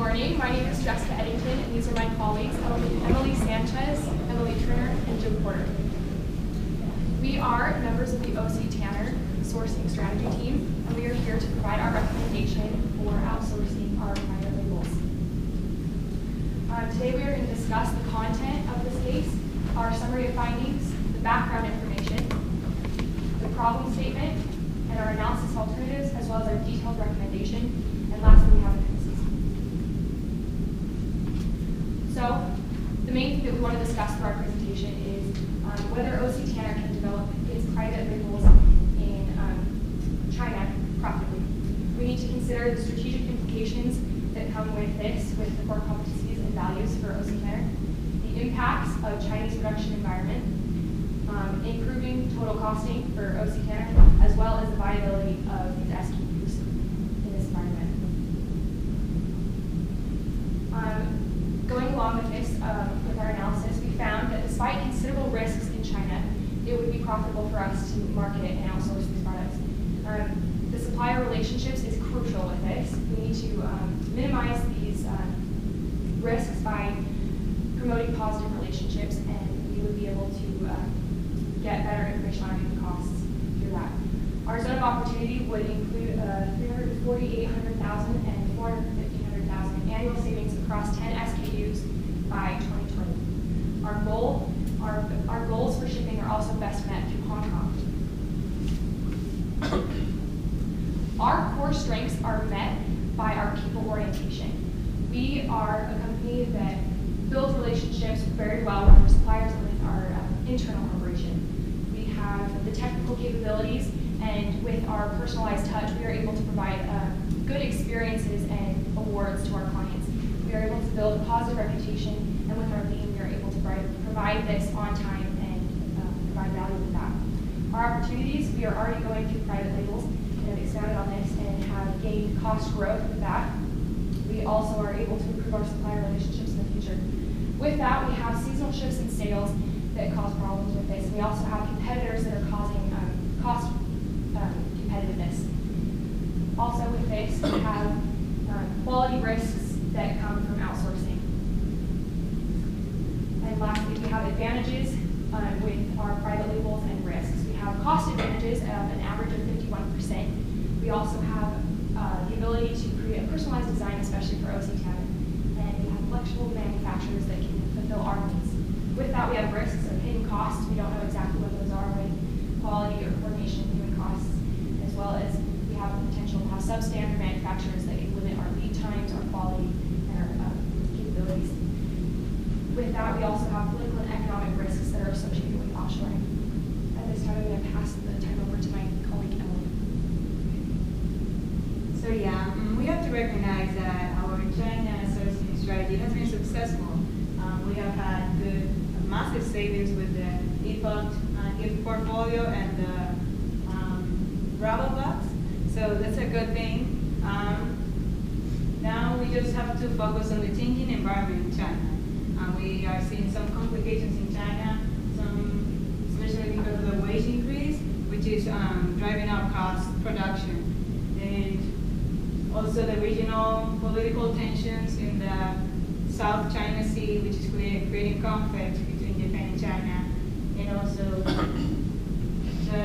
morning. My name is Jessica Eddington, and these are my colleagues, Emily Sanchez, Emily Turner, and Jim Porter. We are members of the OC Tanner Sourcing Strategy Team, and we are here to provide our recommendation for outsourcing our private labels. Today we are going to discuss the content of this case, our summary of findings, the background information, the problem statement, and our analysis alternatives, as well as our detailed recommendation. And lastly, we have appendices. So, the main thing that we want to discuss for our presentation is whether OC Tanner can develop its private labels in China profitably. We need to consider the strategic implications that come with this, with the core competencies and values for OC Tanner, the impacts of Chinese production environment, improving total costing for OC Tanner, as well as the viability of these SKUs in this environment. Going along with this, with our analysis, we found that despite considerable risks in China, it would be profitable for us to market and outsource these products. The supplier relationships is crucial with this. We need to minimize these risks by promoting positive relationships, and we would be able to get better information on our hidden costs through that. Our zone of opportunity would include $340,800,000 and $450,000 annual savings across 10 SKUs by 2020. Our goals for shipping are also best met through Hong Kong. Our core strengths are met by our people orientation. We are a company that builds relationships very well with our suppliers and with our internal corporation. We have the technical capabilities, and with our personalized touch, we are able to provide good experiences and awards to our clients. We are able to build a positive reputation, and with our team, we are able to provide this on time and provide value with that. Our opportunities, we are already going through private labels and have expanded on this and have gained cost growth with that. We also are able to improve our supplier relationships in the future. With that, we have seasonal shifts in sales that cause problems with this. We also have competitors that are causing cost competitiveness. Also with this, we have quality risks that come from outsourcing. And lastly, we have advantages with our private labels and risks. We have cost advantages of an average of 51%. We also have the ability to create a personalized design, especially for OC Tanner. And we have flexible manufacturers that can fulfill our needs. With that, we have risks of hidden costs. We don't know exactly what those are, with quality or coordination human costs, as well as we have the potential to have substandard manufacturers that can limit our lead times, our quality, and our capabilities. With that, we also have political and economic risks that are associated with offshoring. At this time, I'm going to pass the time over to my colleague, Emily. So yeah, we have to recognize that our China sourcing strategy has been successful. We have had massive savings with the gift portfolio and the travel box. So that's a good thing. Now we just have to focus on the changing environment in China. We are seeing some complications in China, especially because of the wage increase, which is driving up cost production. And also the regional political tensions in the South China Sea, which is creating conflict between Japan and China. And also the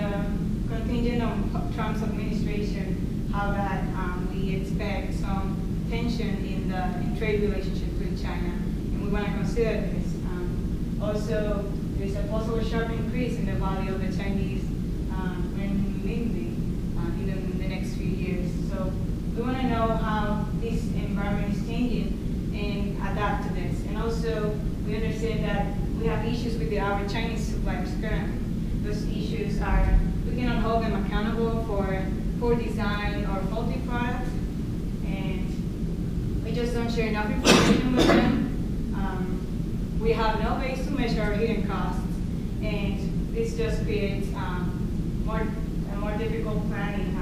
contingent on Trump's administration, how that we expect some tension in trade relationships with China. We want to consider this. Also, there's a possible sharp increase in the value of the Chinese renminbi in the next few years. So we want to know how this environment is changing and adapt to this. And also, we understand that we have issues with our Chinese suppliers currently. Those issues are, we cannot hold them accountable for poor design or faulty products, and we just don't share enough information with them. We have no base to measure our hidden costs, and this just creates a more difficult planning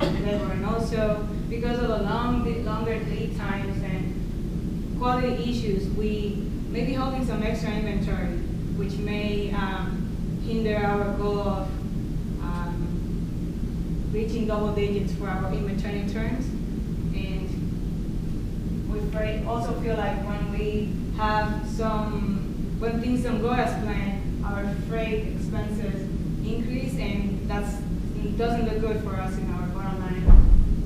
level. And also, because of the longer lead times and quality issues, we may be holding some extra inventory, which may hinder our goal of reaching double digits for our inventory turns. And also feel like when we have when things don't go as planned, our freight expenses increase, and it doesn't look good for us in our bottom line.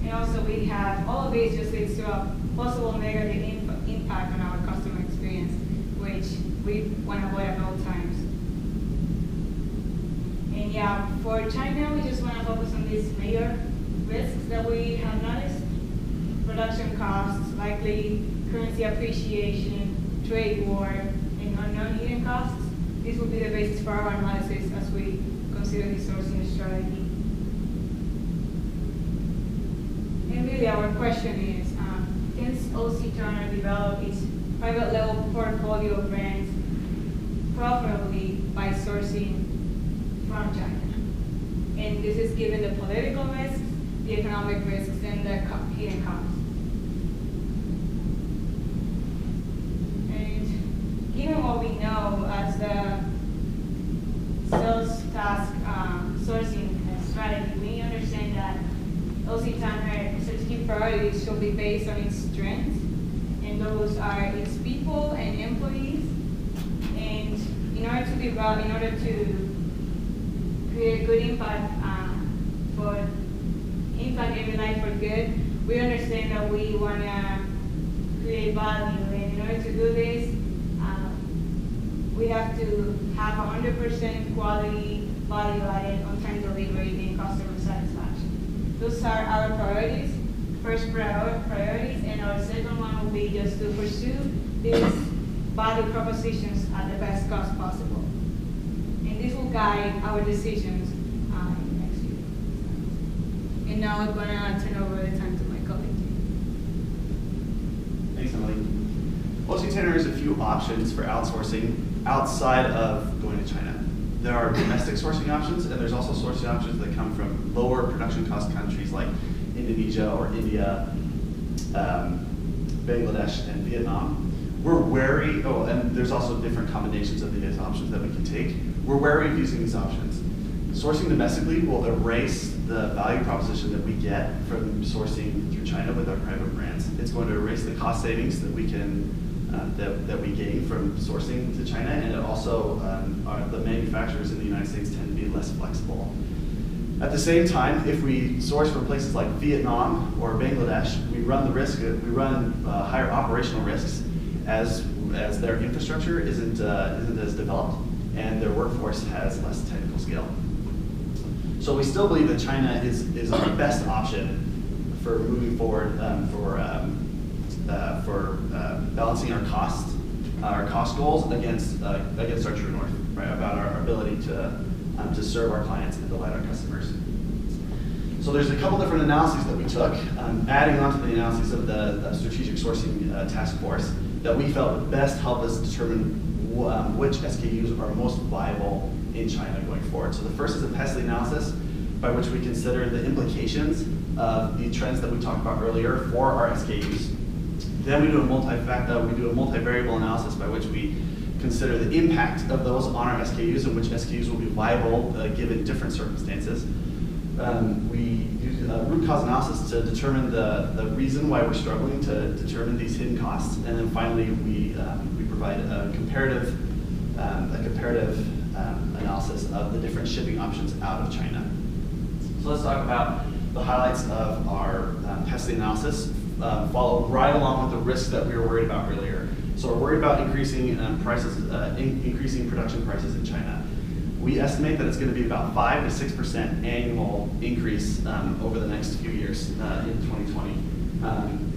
And also we have, all of this just leads to a possible negative impact on our customer experience, which we want to avoid at all times. And yeah, for China, we just want to focus on these major risks that we have noticed. Production costs, likely currency appreciation, trade war, and unknown hidden costs. This will be the basis for our analysis as we consider this sourcing strategy. And really our question is, can OC Turner develop its private level portfolio of brands profitably by sourcing from China? And this is given the political risks, the economic risks, and the hidden costs. And given what we know as the sales task sourcing strategy, we understand that OC Turner strategic priorities should be based on its strengths, and those are its people and employees. And in order to create good impact every life for good, we understand that we want to create value, and in order to do this, we have to have 100% quality, value added, on-time delivery, and customer satisfaction. Those are our priorities, first priorities, and our second one will be just to pursue these value propositions at the best cost possible. And this will guide our decisions in the next year. And now I'm going to turn over the time to my colleague. Thanks, Emily. OC Turner has a few options for outsourcing outside of going to China. There are domestic sourcing options, and there's also sourcing options that come from lower production cost countries like Indonesia or India, Bangladesh, and Vietnam. We're wary, and there's also different combinations of these options that we can take. We're wary of using these options. Sourcing domestically will erase the value proposition that we get from sourcing through China with our private brands. It's going to erase the cost savings that we can that we gain from sourcing to China, and it also the manufacturers in the United States tend to be less flexible. At the same time, if we source from places like Vietnam or Bangladesh, we run higher operational risks as their infrastructure isn't as developed and their workforce has less technical skill. So we still believe that China is our best option for moving forward for balancing our cost goals against our true north, right? About our ability to serve our clients and delight our customers. So there's a couple different analyses that we took, adding on to the analyses of the strategic sourcing task force that we felt would best help us determine which SKUs are most viable in China going forward. So the first is a PESLI analysis, by which we consider the implications of the trends that we talked about earlier for our SKUs. Then we do a multivariable analysis by which we consider the impact of those on our SKUs and which SKUs will be viable given different circumstances. We use root cause analysis to determine the reason why we're struggling to determine these hidden costs. And then finally, we provide a comparative analysis of the different shipping options out of China. So let's talk about the highlights of our PESLI analysis. Follow right along with the risks that we were worried about earlier. So we're worried about increasing increasing production prices in China. We estimate that it's going to be about 5 to 6% annual increase over the next few years in 2020.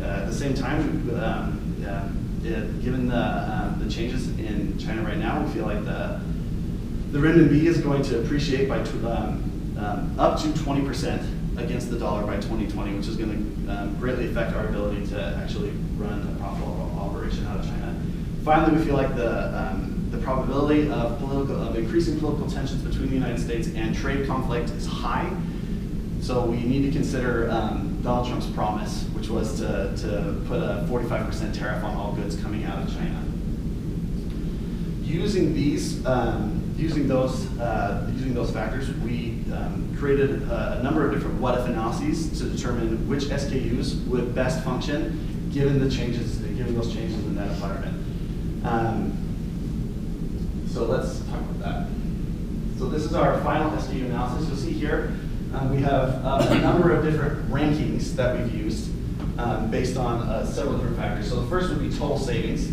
At the same time, given the changes in China right now, we feel like the renminbi is going to appreciate by up to 20% against the dollar by 2020, which is going to greatly affect our ability to actually run a profitable operation out of China. Finally, we feel like the probability of increasing political tensions between the United States and trade conflict is high. So we need to consider Donald Trump's promise, which was to put a 45% tariff on all goods coming out of China. Using those factors, we created a number of different what-if analyses to determine which SKUs would best function given the changes in given those changes in that environment. So let's talk about that. So this is our final SKU analysis. You'll see here we have a number of different rankings that we've used based on several different factors. So the first would be total savings.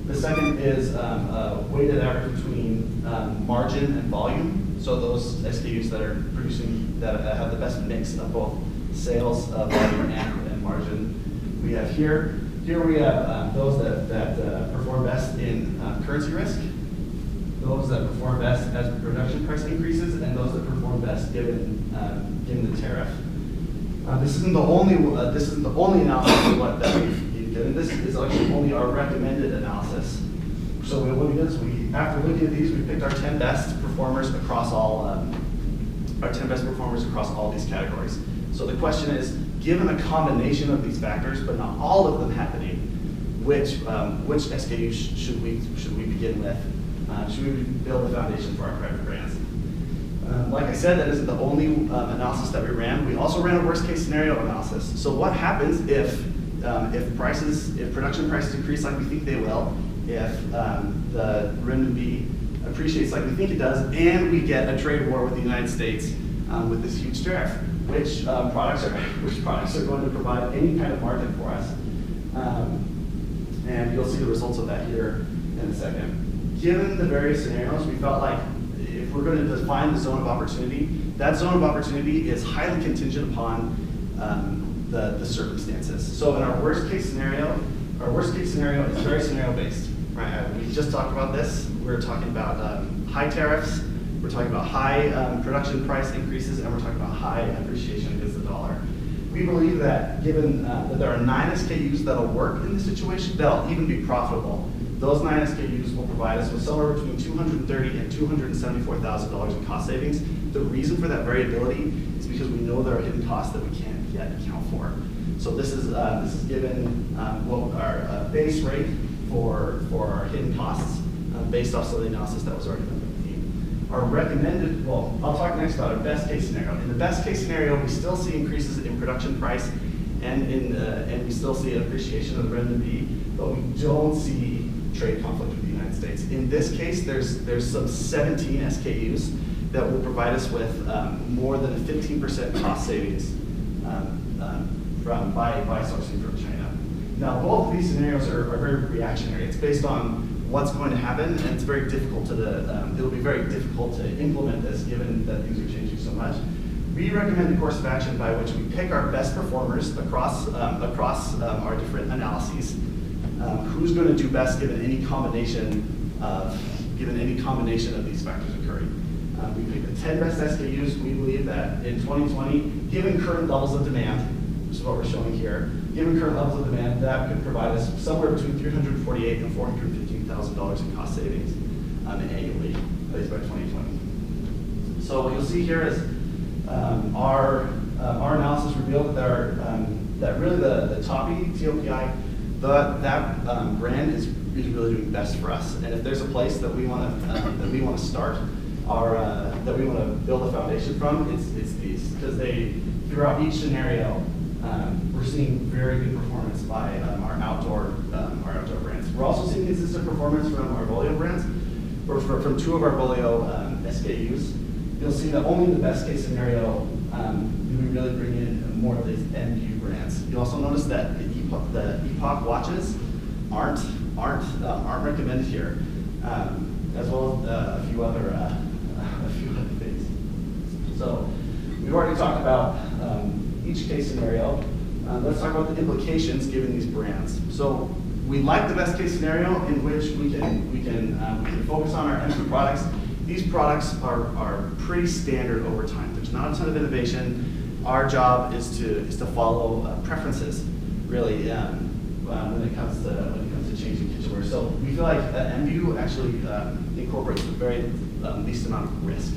The second is a weighted average between margin and volume. So those SKUs that are producing, that have the best mix of both sales, volume, and margin. We have here we have those that perform best in currency risk, those that perform best as production price increases, and those that perform best given the tariff. This isn't the only analysis of what that we've given. This is actually only our recommended analysis. So what we did is after looking at these, we picked our 10 best performers across all these categories. So the question is, given a combination of these factors, but not all of them happening, which SKU should we begin with? Should we build a foundation for our private brands? Like I said, that isn't the only analysis that we ran. We also ran a worst case scenario analysis. So what happens if production prices increase like we think they will, if the renminbi appreciates like we think it does, and we get a trade war with the United States with this huge tariff? Which products are going to provide any kind of margin for us? And you'll see the results of that here in a second. Given the various scenarios, we felt like if we're going to define the zone of opportunity, that zone of opportunity is highly contingent upon the circumstances. So in our worst case scenario is very scenario based. Right? We just talked about this. We're talking about high tariffs, we're talking about high production price increases, and we're talking about high appreciation against the dollar. We believe that given that there are 9 SKUs that'll work in this situation, that'll even be profitable. Those 9 SKUs will provide us with somewhere between $230,000 and $274,000 in cost savings. The reason for that variability is because we know there are hidden costs that we can't yet account for. So this is given our base rate for our hidden costs based off some of the analysis that was already done by the team. Our recommended, well, I'll talk next about our best case scenario. In the best case scenario, we still see increases in production price and we still see an appreciation of the renminbi, but we don't see trade conflict with the United States. In this case, there's some 17 SKUs that will provide us with more than a 15% cost savings by sourcing from China. Now, both of these scenarios are very reactionary. It's based on what's going to happen, and it's very difficult it'll be very difficult to implement this given that things are changing so much. We recommend a course of action by which we pick our best performers across our different analyses. Who's going to do best given any combination of these factors occurring. We picked the 10 best SKUs. We believe that in 2020, given current levels of demand, which is what we're showing here, given current levels of demand, that could provide us somewhere between $348,000 and $415,000 in cost savings annually, at least by 2020. So what you'll see here is our analysis revealed that really the Toppy TOPI, that brand is really doing best for us. And if there's a place that we want to start that we want to build a foundation from, it's these, because throughout each scenario we're seeing very good performance by our outdoor brands. We're also seeing consistent performance from our Bolio brands, or from 2 of our Bolio SKUs. You'll see that only in the best case scenario do we really bring in more of these MU brands. You also notice that the Epoch watches aren't recommended here, as well as a few other things. So we've already talked about each case scenario. Let's talk about the implications given these brands. So we like the best case scenario in which we can focus on our MU products. These products are pretty standard over time. There's not a ton of innovation. Our job is to follow preferences, really, when it comes to changing kitchenware. So we feel like MU actually incorporates the very least amount of risk.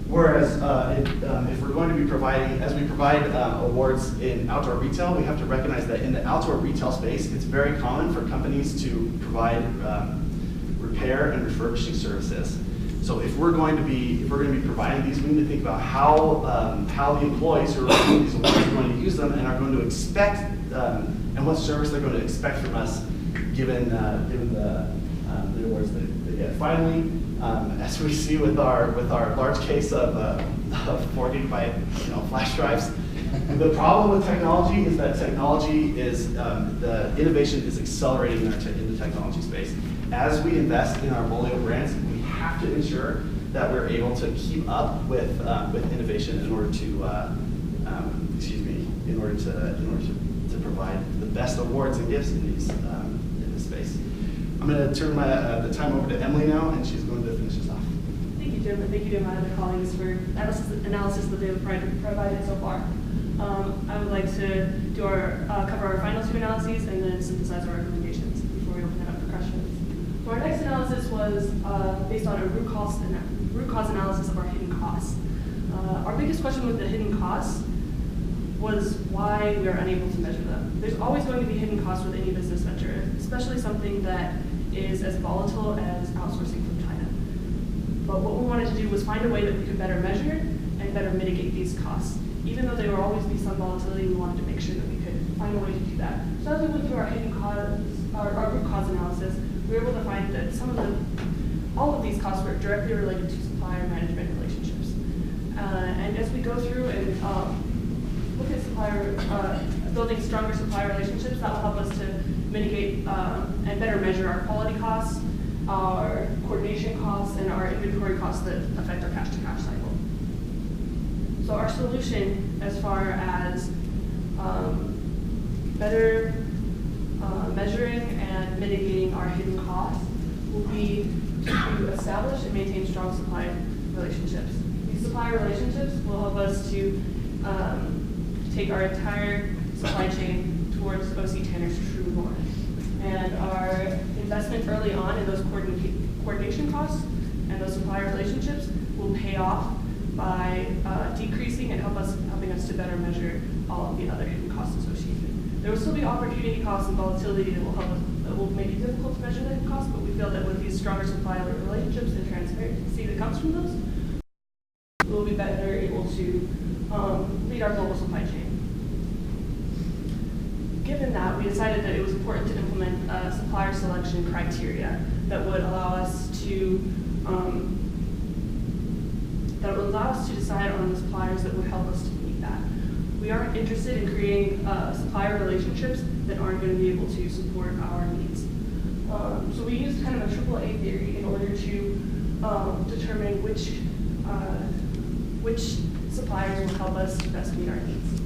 Whereas if we're going to be providing, as we provide awards in outdoor retail, we have to recognize that in the outdoor retail space, it's very common for companies to provide repair and refurbishing services. So if we're going to be providing these, we need to think about how the employees who are receiving these awards are going to use them and are going to expect and what service they're going to expect from us, given the awards they get. Finally, as we see with our large case of 4 gigabyte flash drives, the problem with technology is that technology is the innovation is accelerating in the technology space. As we invest in our Molio brands, we have to ensure that we're able to keep up with innovation in order to provide the best awards and gifts in this space. I'm going to turn the time over to Emily now, and she's going to finish us off. Thank you, Jim, and thank you to my other colleagues for analysis that they've provided so far. I would like to do cover our final 2 analyses and then synthesize our recommendations before we open it up for questions. So our next analysis was based on a root cause analysis of our hidden costs. Our biggest question with the hidden costs was why we are unable to measure them. There's always going to be hidden costs with any business venture, especially something that is as volatile as outsourcing from China. But what we wanted to do was find a way that we could better measure and better mitigate these costs. Even though there will always be some volatility, we wanted to make sure that we could find a way to do that. So as we went through our hidden cause, our root cause analysis, we were able to find that all of these costs were directly related to supplier management relationships. And as we go through and look at building stronger supplier relationships, that will help us to mitigate and better measure our quality costs, our coordination costs, and our inventory costs that affect our cash-to-cash cycle. So our solution, as far as better measuring and mitigating our hidden costs, will be to establish and maintain strong supplier relationships. These supplier relationships will help us to take our entire supply chain towards OC Tanner's true north. And our investment early on in those coordination costs and those supplier relationships will pay off by decreasing and helping us to better measure all of the other hidden costs associated. There will still be opportunity costs and volatility that will make it difficult to measure the hidden costs, but we feel that with these stronger supplier relationships and transparency that comes from those, we'll be better able to lead our global supply chain. Given that, we decided that it was important to implement supplier selection criteria that would allow us to decide on the suppliers that would help us to meet that. We aren't interested in creating supplier relationships that aren't going to be able to support our needs. So we used kind of a AAA theory in order to determine which suppliers will help us to best meet our needs.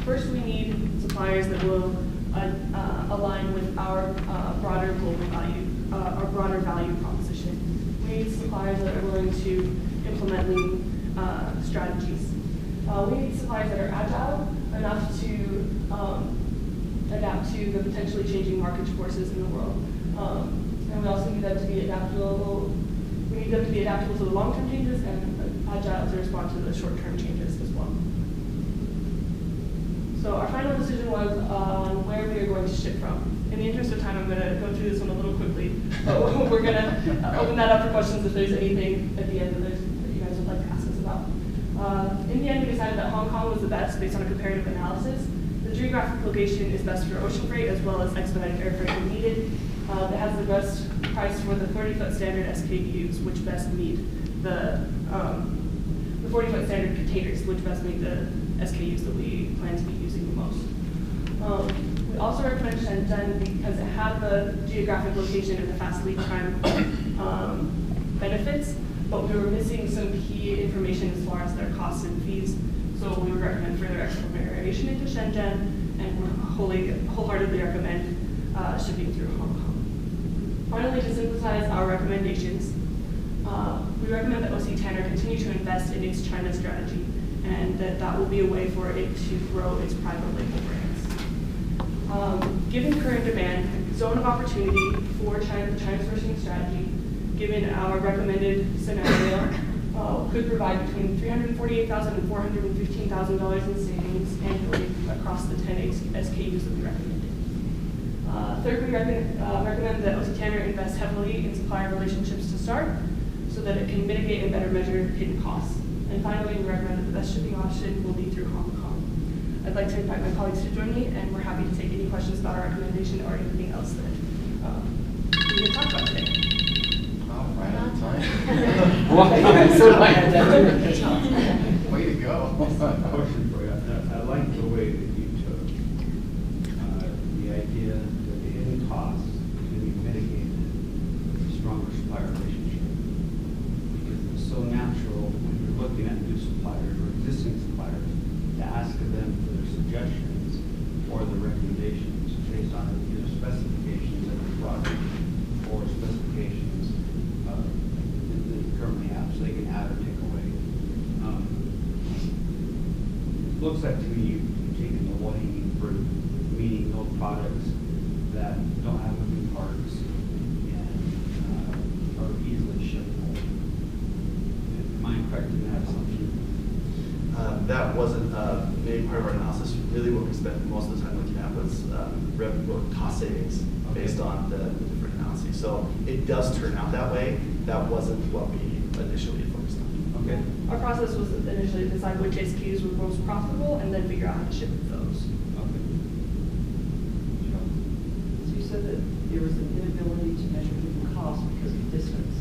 First, we need suppliers that will align with our broader global value, our broader value proposition. We need suppliers that are willing to implement lean strategies. We need suppliers that are agile enough to adapt to the potentially changing market forces in the world. And we also need them to be adaptable. We need them to be adaptable to the long-term changes and agile to respond to the short-term changes as well. So our final decision was on where we are going to ship from. In the interest of time, I'm going to go through this one a little quickly. But we're going to open that up for questions if there's anything at the end that you guys would like to ask us about. In the end, we decided that Hong Kong was the best based on a comparative analysis. The geographic location is best for ocean freight as well as expedited air freight when needed. It has the best price for the 30-foot standard SKUs, which best meet the 40-foot standard containers, which best meet the SKUs that we plan to be using the most. We also recommend Shenzhen because it had the geographic location and the fast lead time benefits, but we were missing some key information as far as their costs and fees. So we would recommend further exploration into Shenzhen and would wholeheartedly recommend shipping through Hong Kong. Finally, to synthesize our recommendations, we recommend that OC Tanner continue to invest in its China strategy, and that will be a way for it to grow its private label brands. Given current demand, zone of opportunity for the China sourcing strategy, given our recommended scenario, could provide between $348,000 and $415,000 in savings annually across the 10 SKUs that we recommended. Third, we recommend that OC Tanner invest heavily in supplier relationships to start, so that it can mitigate and better measure hidden costs. And finally, we recommend that the best shipping option will be through Hong Kong. I'd like to invite my colleagues to join me, and we're happy to take any questions about our recommendation or anything else that we can talk about today. Right on time. Way to go. Question for you. I like the way that you took the idea that the hidden costs can be mitigated with a stronger supplier relationship. Because it's so natural when you're looking at new suppliers or existing suppliers to ask them for their suggestions or their recommendations based on either specifications of the product or specifications that you currently have, so they can add or take away. Looks like to me you've taken the low-hanging fruit, meaning those products that don't have moving parts and are easily shippable. Am I correct in that assumption? That wasn't maybe part of our analysis. Really what we spent most of the time looking at was cost savings based on the different analyses. So it does turn out that way. That wasn't what we initially focused on. Okay. Our process was initially to decide which SKUs were most profitable and then figure out how to ship those. Okay. So you said that there was an inability to measure hidden costs because of distance.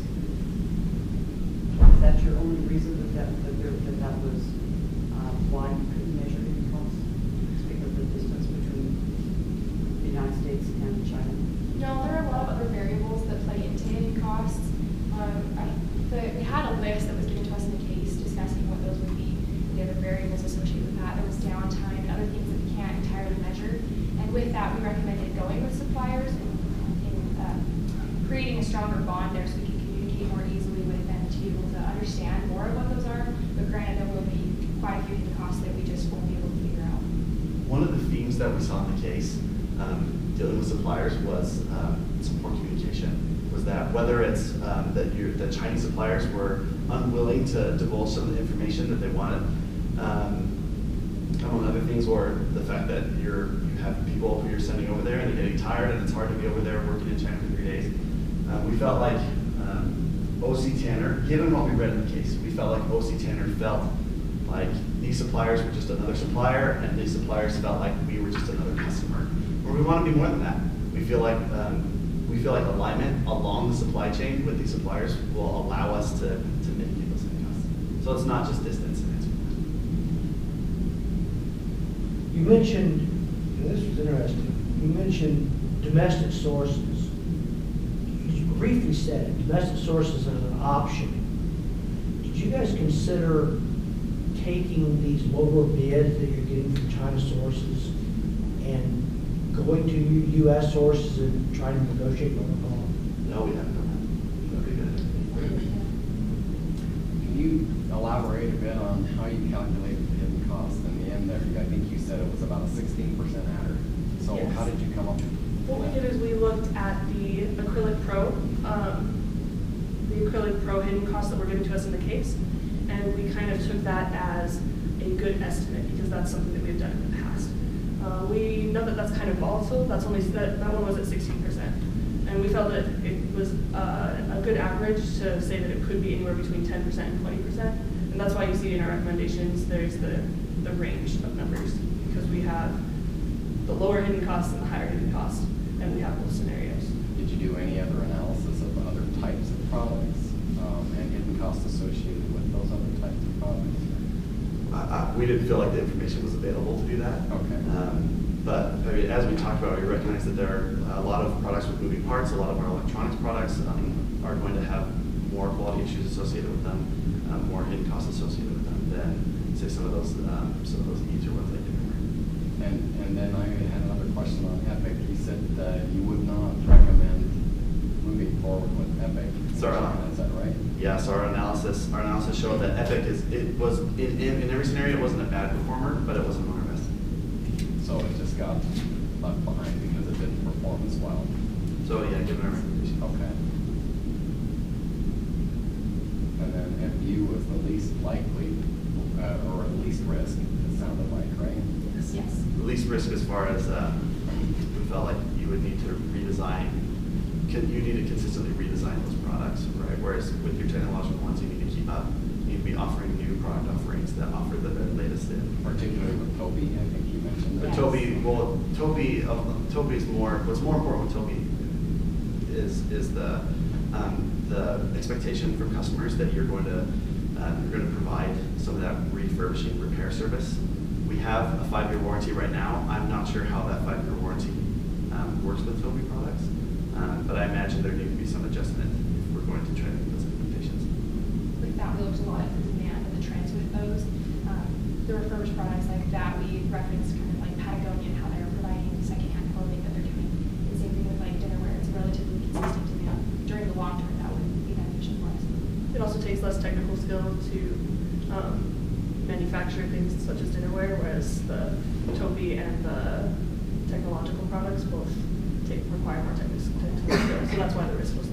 Is that your only reason that was why you couldn't measure hidden costs? It's because of the distance between the United States and China? No, there are a lot of other variables that play into hidden costs. We had a list that was given to us in the case discussing what those would be, the other variables associated with that. There was downtime and other things that we can't entirely measure. And with that, we recommended going with suppliers and creating a stronger bond there so we can communicate more easily with them to be able to understand more of what those are. But granted, there will be quite a few hidden costs that we just won't be able to figure out. One of the themes that we saw in the case dealing with suppliers was some poor communication. Was that whether it's that Chinese suppliers were unwilling to divulge some of the information that they wanted, among other things, or the fact that you have people who you're sending over there and they're getting tired and it's hard to be over there working in China for 3 days. We felt like OC Tanner, given what we read in the case, we felt like OC Tanner felt like these suppliers were just another supplier, and these suppliers felt like we were just another customer. Or we want to be more than that. We feel like alignment along the supply chain with these suppliers will allow us to mitigate those hidden costs. So it's not just distance. You mentioned, and this was interesting, you mentioned domestic sources. You briefly said it, domestic sources as an option. Did you guys consider taking these lower bids that you're getting from China sources and going to U.S. sources and trying to negotiate lower cost? No, we haven't done that. Okay, good. Can you elaborate a bit on how you calculated the hidden cost in the end there? I think you said it was about a 16% adder. So Yes. how did you come up with What we did is we looked at the acrylic pro hidden costs that were given to us in the case, and we kind of took that as a good estimate because that's something that we've done in the past. We know that that's kind of volatile. That one was at 16%, and we felt that it was a good average to say that it could be anywhere between 10% and 20%, and that's why you see in our recommendations there's the range of numbers, because we have the lower hidden costs and the higher hidden costs, and we have both scenarios. Did you do any other analysis of other types of products and hidden costs associated with those other types of products? We didn't feel like the information was available to do that. Okay. But I mean, as we talked about, we recognize that there are a lot of products with moving parts. A lot of our electronics products are going to have more quality issues associated with them, more hidden costs associated with them than say some of those easier ones like And then I had another question on Epic. You said that you would not recommend moving forward with Epic. Sorry. Is that right? Yeah, so our analysis showed that Epic was in every scenario it wasn't a bad performer, but it wasn't one of our best. So it just got left behind because it didn't perform as well. So yeah, given our recommendation. Okay. And then FU was the least likely, or least risk, it sounded like, right? Yes. The least risk as far as we felt like you would need to redesign. You need to consistently redesign those products, right? Whereas with your technological ones, you need to keep up. You need to be offering new product offerings that offer the very latest in. Particularly with Toby, I think you mentioned But that. Toby's more, what's more important with Toby is the expectation from customers that you're going to provide some of that refurbishing repair service. We have a 5-year warranty right now. I'm not sure how that 5-year warranty works with Toby products, but I imagine there need to be some adjustment if we're going to try to meet those expectations. With that, we looked a lot at the demand and the trends with those. The refurbished products like that, we referenced kind of like Patagonia and how they're providing secondhand clothing that they're doing. The same thing with like dinnerware, it's relatively consistent demand. During the long term, that would be beneficial for us. It also takes less technical skill to manufacture things such as dinnerware, whereas the Toby and the technological products both require more technical skill. So that's why the risk was